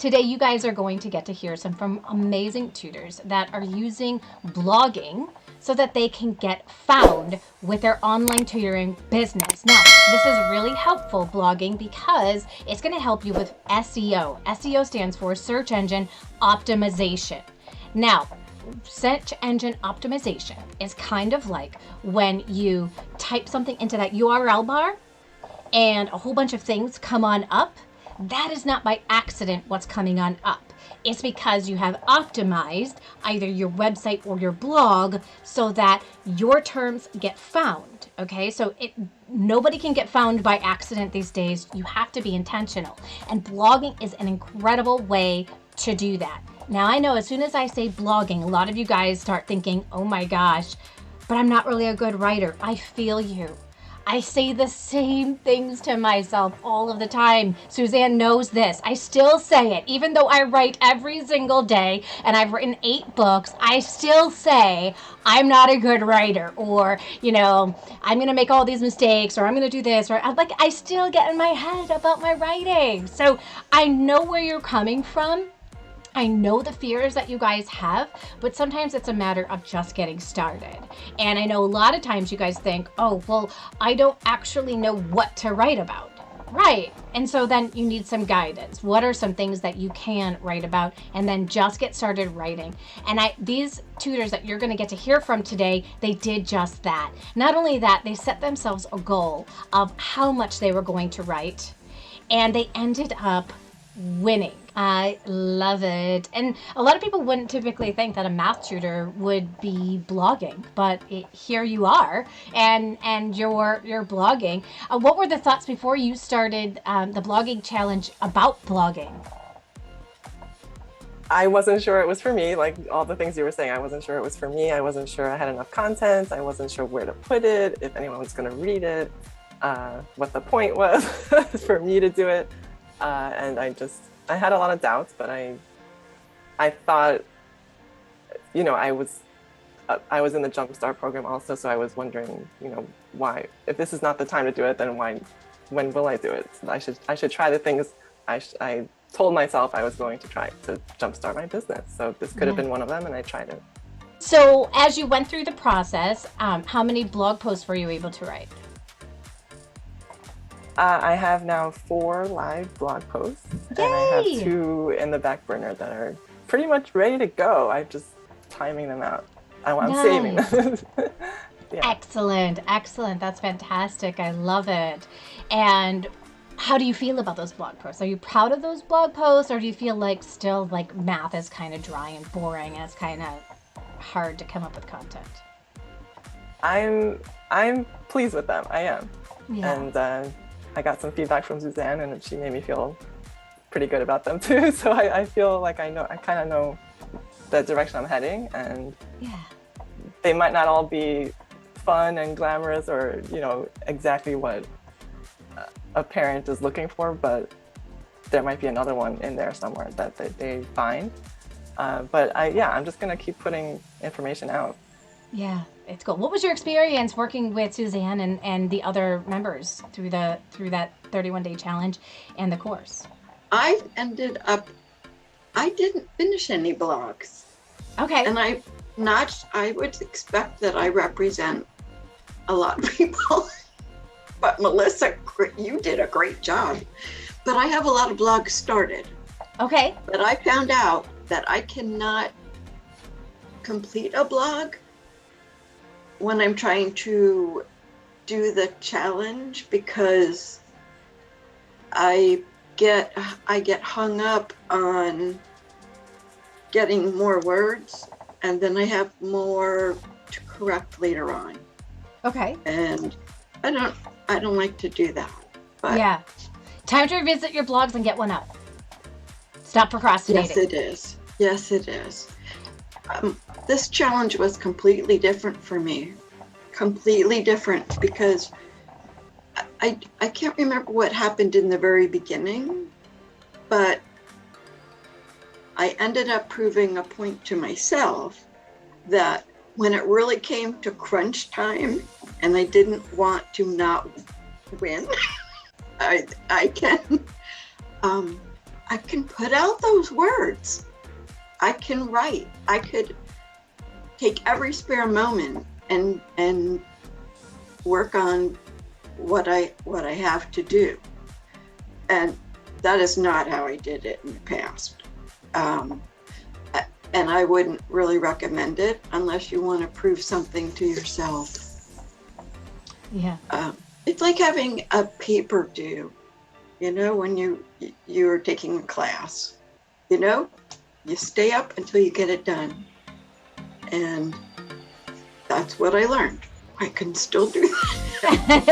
Today, you guys are going to get to hear some from amazing tutors that are using blogging so that they can get found with their online tutoring business. Now, this is really helpful, blogging, because it's going to help you with SEO. SEO stands for search engine optimization. Now, search engine optimization is kind of like when you type something into that URL bar and a whole bunch of things come on up. That is not by accident what's coming on up. It's because you have optimized either your website or your blog so that your terms get found. Okay, so nobody can get found by accident these days. You have to be intentional. And blogging is an incredible way to do that. Now, I know as soon as I say blogging, a lot of you guys start thinking, oh my gosh, but I'm not really a good writer. I feel you. I say the same things to myself all of the time. Suzanne knows this. I still say it. Even though I write every single day and I've written 8 books, I still say I'm not a good writer, or, I'm going to make all these mistakes, or I'm going to do this, or I still get in my head about my writing. So I know where you're coming from. I know the fears that you guys have, but sometimes it's a matter of just getting started. And I know a lot of times you guys think, oh, well, I don't actually know what to write about. Right. And so then you need some guidance. What are some things that you can write about? And then just get started writing. And these tutors that you're going to get to hear from today, they did just that. Not only that, they set themselves a goal of how much they were going to write, and they ended up winning. I love it. And a lot of people wouldn't typically think that a math tutor would be blogging, but here you are, and you're blogging. What were the thoughts before you started the blogging challenge about blogging? I wasn't sure it was for me, like all the things you were saying. I wasn't sure it was for me. I wasn't sure I had enough content. I wasn't sure where to put it, if anyone was going to read it, what the point was for me to do it. And I had a lot of doubts, but I thought, I was in the Jumpstart program also, so I was wondering, why, if this is not the time to do it, then when will I do it? So I should try the things I told myself I was going to try to jumpstart my business. So this could have been one of them, and I tried it. So as you went through the process, how many blog posts were you able to write? I have now 4 live blog posts. Yay! And I have 2 in the back burner that are pretty much ready to go. I'm just timing them out. I'm saving them. Yeah. Excellent. That's fantastic. I love it. And how do you feel about those blog posts? Are you proud of those blog posts, or do you feel like still like math is kind of dry and boring and it's kind of hard to come up with content? I'm pleased with them. I am. Yeah. And I got some feedback from Suzanne, and she made me feel pretty good about them too. So I feel like I kind of know the direction I'm heading, and they might not all be fun and glamorous or, exactly what a parent is looking for, but there might be another one in there somewhere that they find. But I'm just going to keep putting information out. Yeah, it's cool. What was your experience working with Suzanne and the other members through that 31-day challenge and the course? I didn't finish any blogs. Okay. And I would expect that I represent a lot of people, but Melissa, you did a great job. But I have a lot of blogs started. Okay. But I found out that I cannot complete a blog when I'm trying to do the challenge, because I get hung up on getting more words, and then I have more to correct later on. Okay. And I don't like to do that. But yeah. Time to revisit your blogs and get one up. Stop procrastinating. Yes, it is. This challenge was completely different for me. Completely different, because I can't remember what happened in the very beginning, but I ended up proving a point to myself that when it really came to crunch time and I didn't want to not win, I can I can put out those words. I can write. I could take every spare moment and work on what I have to do. And that is not how I did it in the past. And I wouldn't really recommend it unless you want to prove something to yourself. Yeah. It's like having a paper due, you know, when you're taking a class, you know, you stay up until you get it done. And that's what I learned. I can still do that.